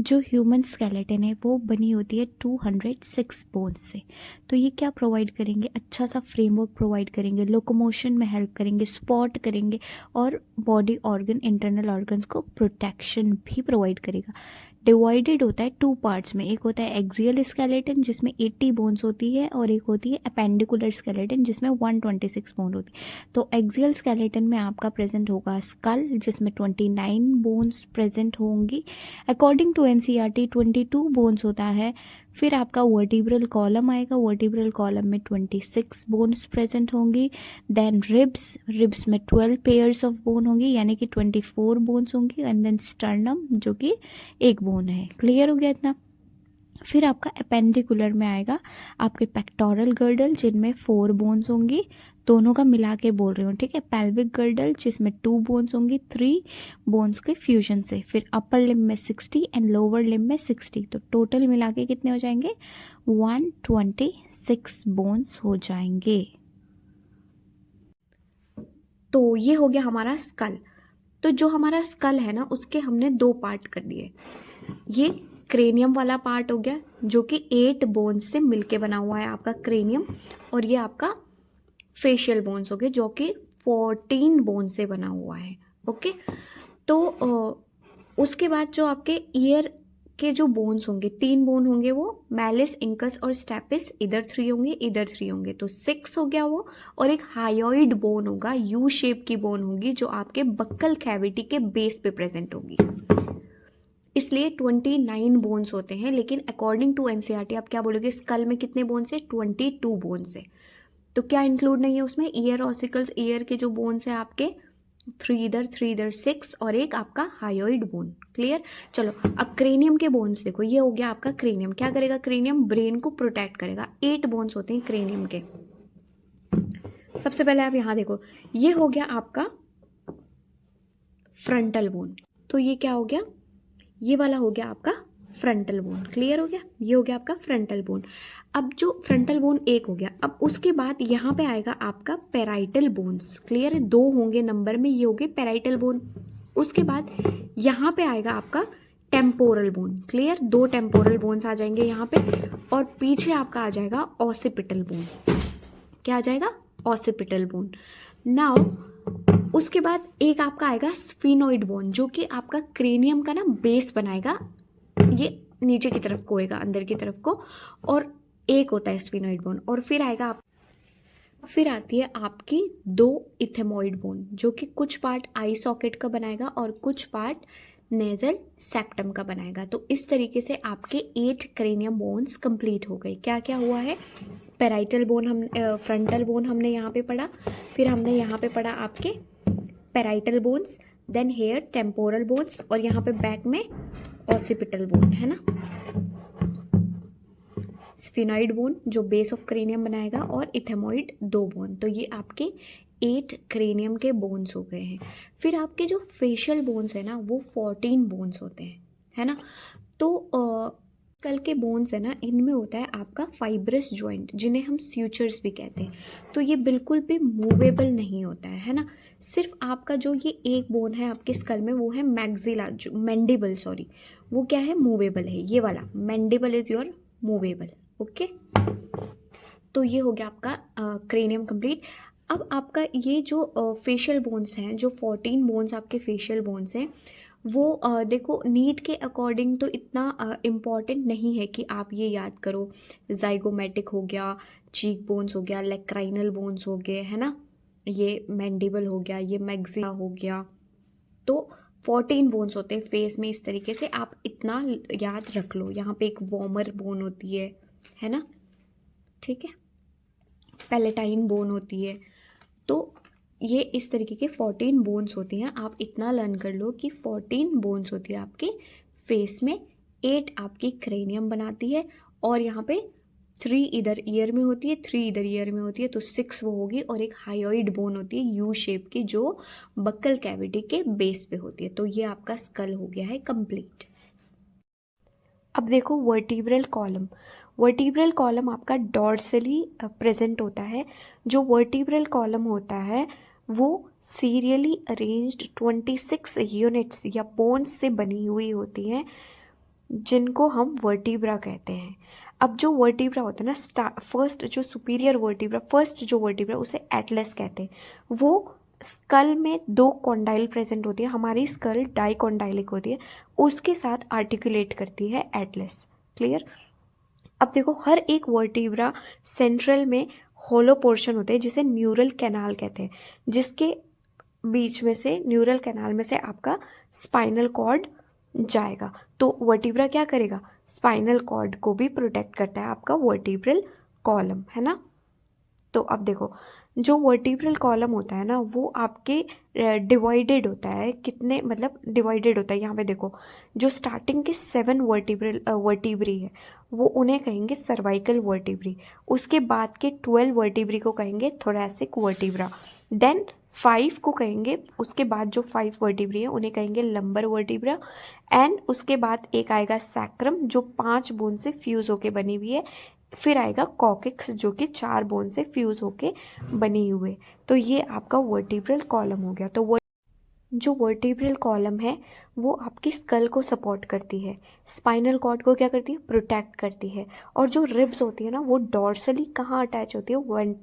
जो human skeleton है वो बनी होती है 206 बोन्स से। तो ये क्या प्रोवाइड करेंगे, अच्छा सा फ्रेमवर्क प्रोवाइड करेंगे, लोकोमोशन में हेल्प करेंगे, स्पॉट करेंगे और बॉडी ऑर्गन, इंटरनल ऑर्गन्स को प्रोटेक्शन भी प्रोवाइड करेगा। डिवाइडेड होता है 2 पार्ट्स में, एक होता है एक्सियल स्केलेटन जिसमें 80 बोन्स होती है और एक होती है अपेंडिकुलर स्केलेटन जिसमें 126 बोन होती है। तो एक्सियल स्केलेटन में आपका प्रेजेंट होगा स्कल जिसमें 29 बोन्स प्रेजेंट होंगी। अकॉर्डिंग टू एनसीईआरटी 22 बोन्स होता है। फिर आपका वर्टिब्रल कॉलम आएगा, वर्टिब्रल कॉलम में 26 बोन्स प्रेजेंट होंगी। देन रिब्स में 12 पेयर्स ऑफ बोन होंगी यानी कि 24 बोन्स होंगी। एंड देन स्टर्नम जो कि एक बोन है। क्लियर हो गया इतना। फिर आपका अपेंडिकुलर में आएगा आपके पेक्टोरल गर्डल जिनमें 4 बोन्स होंगी, दोनों का मिला के बोल रही हूँ, ठीक है। पेल्विक गर्डल जिसमें 2 बोन्स होंगी 3 बोन्स के फ्यूजन से। फिर अपर लिम्ब में 60 एंड लोअर लिम्ब में 60, तो टोटल मिला के कितने हो जाएंगे, 126 बोन्स हो जाएंगे। तो ये हो गया हमारा स्कल। तो जो हमारा स्कल है ना उसके हमने 2 पार्ट कर दिए। ये क्रेनियम वाला पार्ट हो गया जो कि 8 बोन्स से मिलके बना हुआ है आपका क्रेनियम, और ये आपका फेशियल बोन्स हो गए जो कि 14 बोन से बना हुआ है। ओके, तो उसके बाद जो आपके ईयर के जो बोन्स होंगे 3 बोन होंगे, वो मैलिस, इंकस और स्टेपिस, इधर 3 होंगे इधर 3 होंगे, तो 6 हो गया वो। और एक हायोइड बोन होगा, यू शेप की बोन होगी जो आपके बक्कल कैविटी के बेस पे प्रेजेंट होगी। इसलिए 29 बोन्स होते हैं, लेकिन अकॉर्डिंग टू एनसीईआरटी आप क्या बोलोगे, स्कल में कितने बोन्स है, 22 बोन्स है। तो क्या इंक्लूड नहीं है उसमें, ईयर ऑसिकल्स, ईयर के जो बोन्स है आपके 3 इधर 6 और एक आपका हायोइड बोन। क्लियर। चलो अब क्रेनियम के बोन्स देखो, ये हो गया आपका क्रेनियम। क्या करेगा क्रेनियम, ब्रेन को प्रोटेक्ट करेगा। 8 बोन्स होते हैं क्रेनियम के। सबसे पहले आप यहां देखो, ये हो गया आपका फ्रंटल बोन। तो ये क्या हो गया, ये वाला हो गया आपका फ्रंटल बोन। क्लियर हो गया, ये हो गया आपका फ्रंटल बोन। अब जो फ्रंटल बोन एक हो गया, अब उसके बाद यहाँ पे आएगा आपका पेराइटल बोन्स। क्लियर है, 2 होंगे नंबर में, ये हो गए पेराइटल बोन। उसके बाद यहाँ पे आएगा आपका temporal bone. Clear, 2 temporal bones आ जाएंगे यहाँ पे, और पीछे आपका आ जाएगा ऑसिपिटल बोन। क्या आ जाएगा, ऑसिपिटल बोन। नाउ उसके बाद एक आपका आएगा स्फिनोइड बोन जो कि आपका क्रेनियम का ना बेस बनाएगा, ये नीचे की तरफ को होएगा, अंदर की तरफ को, और एक होता है स्फिनोइड बोन। और फिर आएगा फिर आती है आपकी 2 इथेमोइड बोन जो कि कुछ पार्ट आई सॉकेट का बनाएगा और कुछ पार्ट नेजल सेप्टम का बनाएगा। तो इस तरीके से आपके 8 क्रेनियम बोन्स कंप्लीट हो गए। क्या क्या हुआ है, पेराइटल बोन हम फ्रंटल बोन हमने यहाँ पे पढ़ा, फिर हमने यहाँ पे पढ़ा आपके parietal bones, then here temporal bones, और यहाँ पे बैक में ऑसिपिटल बोन है ना, स्फिनोइड बोन जो बेस ऑफ क्रेनियम बनाएगा, और इथेमोइड 2 बोन। तो ये आपके 8 क्रेनियम के बोन्स हो गए हैं। फिर आपके जो फेशियल बोन्स है ना वो 14 बोन्स होते हैं, है ना। तो कल के बोन्स है ना, इनमें होता है आपका फाइब्रस जॉइंट जिन्हें हम स्यूचर्स भी कहते हैं। तो ये बिल्कुल भी मूवेबल नहीं होता है ना। सिर्फ आपका जो ये एक बोन है आपके स्कल में वो है मैक्सिला, जो मैंडिबल, सॉरी, वो क्या है, मूवेबल है। ये वाला mandible is your movable. Okay, तो ये हो गया आपका क्रेनियम कंप्लीट। अब आपका ये जो फेशियल बोन्स हैं, जो 14 बोन्स आपके फेशियल बोन्स हैं, वो देखो नीट के अकॉर्डिंग तो इतना इम्पॉर्टेंट नहीं है कि आप ये याद करो, जाइगोमेटिक हो गया, चीक बोन्स हो गया, लेक्राइनल बोन्स हो गए, है ना, ये मैंडिबल हो गया, ये मैक्सिला हो गया। तो 14 बोन्स होते हैं फेस में। इस तरीके से आप इतना याद रख लो। यहाँ पे एक वॉर्मर बोन होती है ना, ठीक है, पैलेटाइन बोन होती है। तो ये इस तरीके के 14 बोन्स होती हैं। आप इतना लर्न कर लो कि 14 बोन्स होती है आपके फेस में, 8 आपकी क्रेनियम बनाती है, और यहाँ पे 3 इधर ईयर में होती है, 3 इधर ईयर में होती है, तो 6 वो होगी, और एक हायोइड बोन होती है यू शेप की जो बक्कल कैविटी के बेस पे होती है। तो ये आपका स्कल हो गया है कंप्लीट। अब देखो वर्टिब्रल कॉलम। वर्टिब्रल कॉलम आपका डॉर्सली प्रेजेंट होता है। जो वर्टिब्रल कॉलम होता है वो सीरियली अरेंज्ड 26 यूनिट्स या बोन्स से बनी हुई होती हैं। जिनको हम वर्टिब्रा कहते हैं। अब जो वर्टिब्रा होता है ना, फर्स्ट जो सुपीरियर वर्टिब्रा, फर्स्ट जो वर्टिब्रा उसे एटलस कहते हैं। वो स्कल में 2 कॉन्डाइल प्रेजेंट होती है, हमारी स्कल डाइकॉन्डाइलिक होती है, उसके साथ आर्टिकुलेट करती है एटलस। क्लियर। अब देखो हर एक वर्टिब्रा सेंट्रल में होलो पोर्शन होते हैं जिसे न्यूरल कैनाल कहते हैं, जिसके बीच में से न्यूरल कैनाल में से आपका स्पाइनल कॉर्ड जाएगा। तो वर्टिब्रा क्या करेगा, स्पाइनल कॉर्ड को भी प्रोटेक्ट करता है आपका वर्टिब्रल कॉलम, है ना। तो अब देखो जो वर्टिब्रल कॉलम होता है ना वो आपके डिवाइडेड होता है, कितने मतलब डिवाइडेड होता है, यहाँ पे देखो जो स्टार्टिंग के 7 वर्टिब्री है वो उन्हें कहेंगे सर्वाइकल वर्टिब्री, उसके बाद के 12 वर्टिब्री को कहेंगे थोरैसिक वर्टिब्रा, देन 5 को कहेंगे, उसके बाद जो 5 वर्टिब्री है उन्हें कहेंगे लंबर वर्टिब्रा, एंड उसके बाद एक आएगा सैक्रम जो 5 बोन से फ्यूज होके बनी हुई है, फिर आएगा कॉकिक्स जो कि 4 बोन से फ्यूज होके बनी हुए। तो ये आपका वर्टिब्रल कॉलम हो गया। तो जो वर्टिब्रल कॉलम है वो आपकी स्कल को सपोर्ट करती है, स्पाइनल कॉर्ड को क्या करती है, प्रोटेक्ट करती है, और जो रिब्स होती है ना वो डॉर्सली कहाँ अटैच होती है,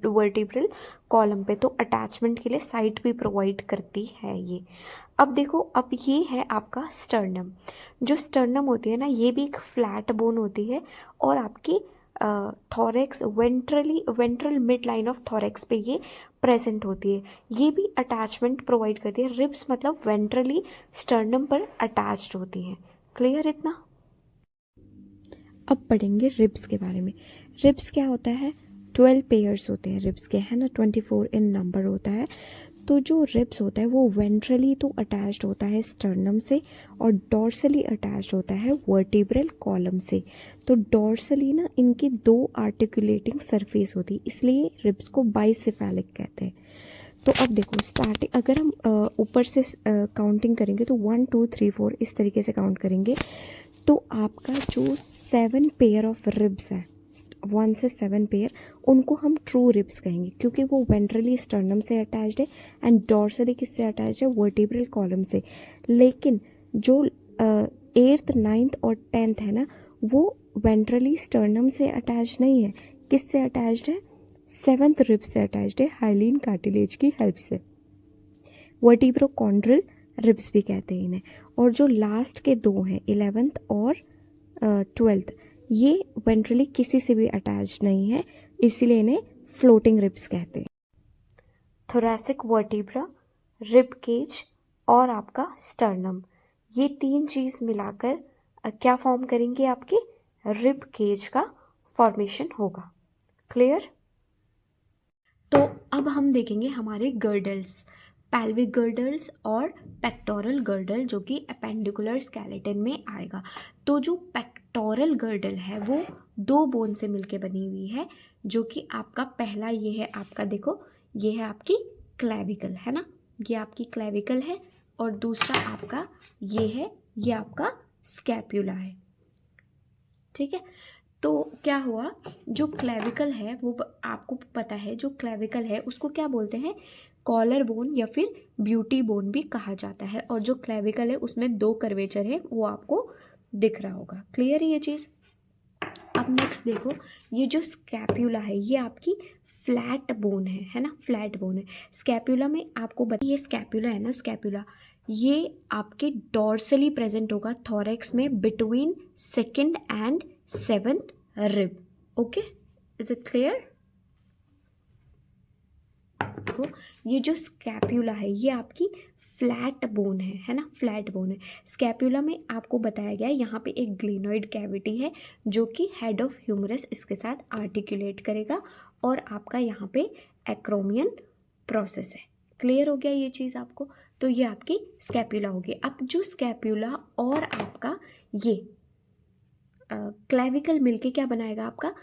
वर्टिब्रल कॉलम पे, तो अटैचमेंट के लिए साइट भी प्रोवाइड करती है ये। अब देखो अब ये है आपका स्टर्नम। जो स्टर्नम होती है ना ये भी एक फ्लैट बोन होती है और आपकी thorax ventral mid line of thorax पे ये प्रेजेंट होती है। ये भी अटैचमेंट प्रोवाइड करती है, रिब्स मतलब वेंट्रली स्टर्नम पर अटैच्ड होती हैं। क्लियर इतना। अब पढ़ेंगे रिब्स के बारे में। रिब्स क्या होता है, 12 पेयर्स होते हैं रिब्स के, है ना, 24 इन नंबर होता है। तो जो रिब्स होता है वो वेंट्रली तो अटैच्ड होता है स्टर्नम से और डॉर्सली अटैच्ड होता है वर्टिब्रल कॉलम से। तो डॉर्सली ना इनकी 2 आर्टिकुलेटिंग सरफेस होती है, इसलिए रिब्स को बाइसेफेलिक कहते हैं। तो अब देखो स्टार्टिंग अगर हम ऊपर से काउंटिंग करेंगे तो 1 2 3 4 इस तरीके से काउंट करेंगे, तो आपका जो 7 पेयर ऑफ रिब्स है 1 से 7 पेयर, उनको हम ट्रू रिब्स कहेंगे क्योंकि वो वेंट्रली स्टर्नम से अटैच्ड है एंड डॉर्सली किससे अटैच्ड है, वर्टिब्रल कॉलम से। लेकिन जो 8th 9th और 10th है ना वो वेंट्रली स्टर्नम से अटैच नहीं है, किससे अटैच्ड है, 7th रिब से अटैच्ड है, हाइलिन कार्टिलेज की हेल्प से। वर्टिब्रोकॉन्ड्रल रिब्स भी कहते हैं इन्हें। और जो लास्ट के 2 हैं 11th और 12th, ये वेंट्रली किसी से भी अटैच नहीं है, इसीलिए इन्हें फ्लोटिंग रिब्स कहते हैं। थोरैसिक वर्टिब्रा, रिब केज और आपका स्टर्नम, ये 3 चीज़ मिलाकर क्या फॉर्म करेंगे, आपके रिब केज का फॉर्मेशन होगा। क्लियर। तो अब हम देखेंगे हमारे गर्डल्स, पैल्विक गर्डल्स और पेक्टोरल गर्डल जो कि एपेंडिकुलर स्केलेटन में आएगा। तो जो पेक्टोरल गर्डल है वो 2 बोन से मिलके बनी हुई है, जो कि आपका पहला ये है, आपका देखो ये है आपकी क्लेविकल, है ना, ये आपकी क्लेविकल है, और दूसरा आपका ये है, ये आपका स्कैप्यूला है। ठीक है। तो क्या हुआ, जो क्लेविकल है वो आपको पता है, जो क्लेविकल है उसको क्या बोलते हैं, कॉलर बोन या फिर ब्यूटी बोन भी कहा जाता है, और जो क्लेविकल है उसमें 2 कर्वेचर है वो आपको दिख रहा होगा। क्लियर है ये चीज़। अब नेक्स्ट देखो, ये जो स्कैप्यूला है ये आपकी फ्लैट बोन है ना, फ्लैट बोन है। स्कैप्यूला में आपको ये स्कैप्यूला है ना, स्कैप्यूला ये आपके डॉर्सली प्रेजेंट होगा थॉरेक्स में between 2nd and 7th rib. Okay, is it clear. देखो ये जो स्कैप्यूला है ये आपकी फ्लैट बोन है ना, फ्लैट बोन है। स्कैप्यूला में आपको बताया गया है यहाँ पे एक ग्लेनोइड कैविटी है जो कि हेड ऑफ ह्यूमरस इसके साथ आर्टिकुलेट करेगा, और आपका यहाँ पे एक्रोमियन प्रोसेस है। क्लियर हो गया ये चीज़ आपको। तो ये आपकी स्कैप्यूला होगी। अब जो स्कैप्यूला और आपका ये क्लेविकल मिलके क्या बनाएगा, आपका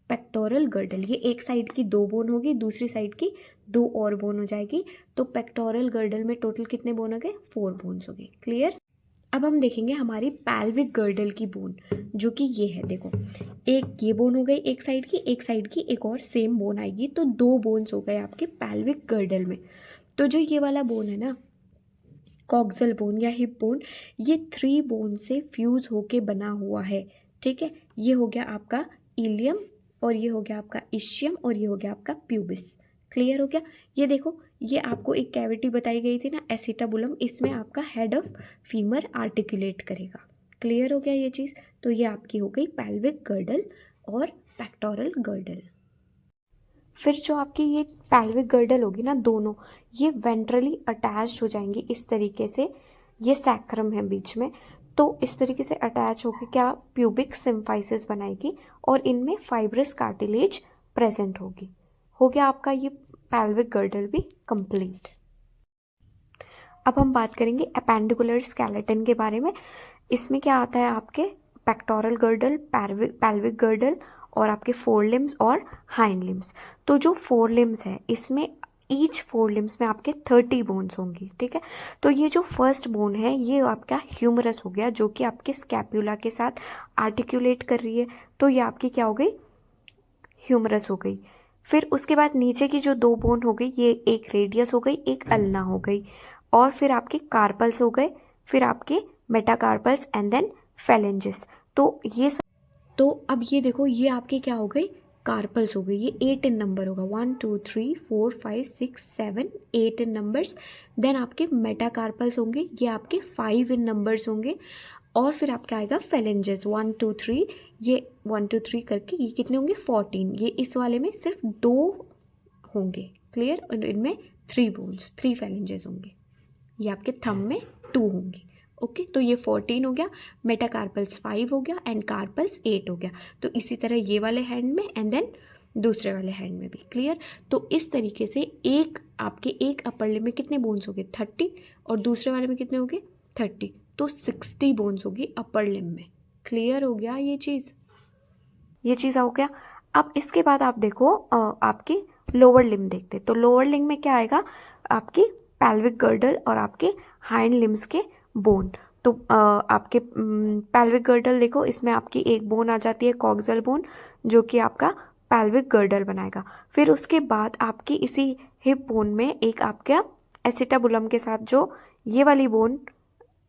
पेक्टोरल गर्डल। ये एक साइड की 2 बोन होगी, दूसरी साइड की 2 और बोन हो जाएगी। तो पेक्टोरल गर्डल में टोटल कितने बोन हो गए, 4 बोन्स हो गए। क्लियर। अब हम देखेंगे हमारी पैल्विक गर्डल की बोन, जो कि ये है, देखो एक ये बोन हो गई एक साइड की एक और सेम बोन आएगी, तो 2 बोन्स हो गए आपके पैल्विक गर्डल में। तो जो ये वाला बोन है ना, कॉक्सल बोन या हिप बोन, ये 3 बोन से फ्यूज़ होके बना हुआ है, ठीक है। ये हो गया आपका इलियम, और ये हो गया आपका इशियम, और ये हो गया आपका प्यूबिस। क्लियर हो गया। ये देखो, ये आपको एक कैविटी बताई गई थी ना एसिटाबुलम, इसमें आपका हेड ऑफ फीमर आर्टिकुलेट करेगा। क्लियर हो गया ये चीज़। तो ये आपकी हो गई पेल्विक गर्डल और पेक्टोरल गर्डल। फिर जो आपकी ये पेल्विक गर्डल होगी ना, दोनों ये वेंट्रली अटैच्ड हो जाएंगी इस तरीके से, ये सैक्रम है बीच में, तो इस तरीके से अटैच होकर क्या प्यूबिक सिम्फाइसिस बनाएगी और इनमें फाइब्रस कार्टिलेज प्रेजेंट होगी। हो गया आपका ये पेल्विक गर्डल भी कंप्लीट। अब हम बात करेंगे एपेंडिकुलर स्केलेटन के बारे में। इसमें क्या आता है आपके पेक्टोरल गर्डल, पेल्विक गर्डल और आपके फोर लिम्स और हाइंड लिम्स। तो जो फोर लिम्स है इसमें ईच फोर लिम्स में आपके 30 बोन्स होंगी, ठीक है। तो ये जो फर्स्ट बोन है ये आपका ह्यूमरस हो गया, जो कि आपके स्कैप्यूला के साथ आर्टिकुलेट कर रही है, तो ये आपकी क्या हो गई, ह्यूमरस हो गई। फिर उसके बाद नीचे की जो 2 बोन हो गई, ये एक रेडियस हो गई, एक अल्ना हो गई, और फिर आपके कार्पल्स हो गए, फिर आपके मेटाकार्पल्स एंड देन फेलेंजेस। तो अब ये देखो, ये आपके क्या हो गए, कार्पल्स हो गई। ये 8 इन नंबर होगा, 1 2 3 4 5 6 7 8 इन नंबर्स। देन आपके मेटाकार्पल्स होंगे, ये आपके 5 इन नंबर्स होंगे, और फिर आपका आएगा फेलेंजेस 1 2 3, ये 1 2 3 करके ये कितने होंगे 14। ये इस वाले में सिर्फ 2 होंगे, क्लियर। और इनमें 3 बोन्स, 3 फेलेंजेस होंगे। ये आपके थंब में 2 होंगे, ओके। तो ये 14 हो गया, मेटाकार्पल्स 5 हो गया एंड कार्पल्स 8 हो गया। तो इसी तरह ये वाले हैंड में एंड देन दूसरे वाले हैंड में भी, क्लियर। तो इस तरीके से एक अपर लिम में कितने बोन्स हो गए 30, और दूसरे वाले में कितने हो गए 30, तो 60 बोन्स होगी अपर लिम में। क्लियर हो गया ये चीज़ हो गया। अब इसके बाद आप देखो आपकी लोअर लिम देखते। तो लोअर लिम में क्या आएगा, आपकी पेल्विक गर्डल और आपके हाइंड लिम्स के बोन। तो आपके पेल्विक गर्डल देखो, इसमें आपकी एक बोन आ जाती है कॉक्सल बोन, जो कि आपका पेल्विक गर्डल बनाएगा। फिर उसके बाद आपकी इसी हिप बोन में एक आपका एसिटाबुलम के साथ जो ये वाली बोन,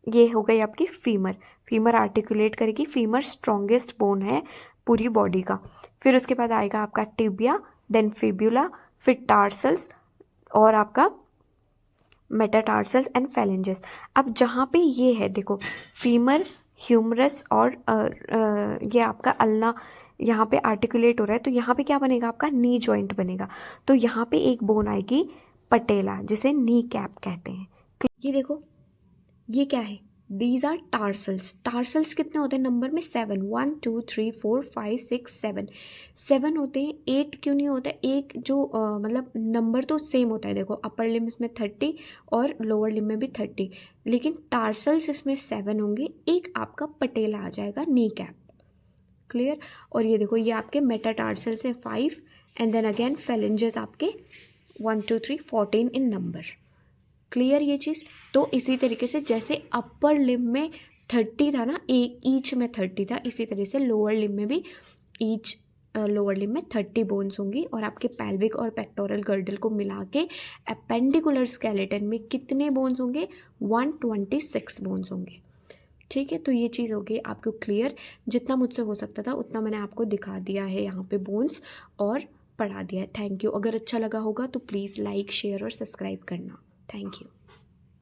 ये हो गई आपकी फीमर आर्टिकुलेट करेगी। फीमर स्ट्रॉन्गेस्ट बोन है पूरी बॉडी का। फिर उसके बाद आएगा आपका टिबिया, देन फिब्यूला, फिर टार्सल्स और आपका मेटाटार्सल्स एंड फेलेंजेस। अब जहाँ पे ये है देखो, फीमर, ह्यूमरस और ये आपका अल्ना यहाँ पे आर्टिकुलेट हो रहा है, तो यहाँ पे क्या बनेगा, आपका नी जॉइंट बनेगा। तो यहाँ पे एक बोन आएगी पटेला, जिसे नी कैप कहते हैं। ये देखो, ये क्या है, दीज आर टार्सल्स। टार्सल्स कितने होते हैं नंबर में 7, 1 2 3 4 5 6 7 होते हैं। 8 क्यों नहीं होता है, एक जो मतलब नंबर तो सेम होता है। देखो अपर लिम्स में 30 और लोअर लिम में भी 30, लेकिन टार्सल्स इसमें 7 होंगे, एक आपका पटेला आ जाएगा, नी कैप। क्लियर। और ये देखो, ये आपके मेटाटार्सल्स हैं 5 एंड देन अगेन फेलेंजेस आपके 1 2 3 14 इन नंबर। क्लियर ये चीज़। तो इसी तरीके से जैसे अपर लिम में 30 था ना, एक ईच में 30 था, इसी तरह से लोअर लिम में भी ईच लोअर लिम में 30 बोन्स होंगी। और आपके पेल्विक और पेक्टोरल गर्डल को मिला के एपेंडिकुलर स्केलेटन में कितने बोन्स होंगे, 126 बोन्स होंगे, ठीक है। तो ये चीज़ हो गई आपको क्लियर। जितना मुझसे हो सकता था उतना मैंने आपको दिखा दिया है यहाँ पे बोन्स, और पढ़ा दिया है। Thank you. अगर अच्छा लगा होगा तो प्लीज़ लाइक, शेयर और सब्सक्राइब करना। Thank you.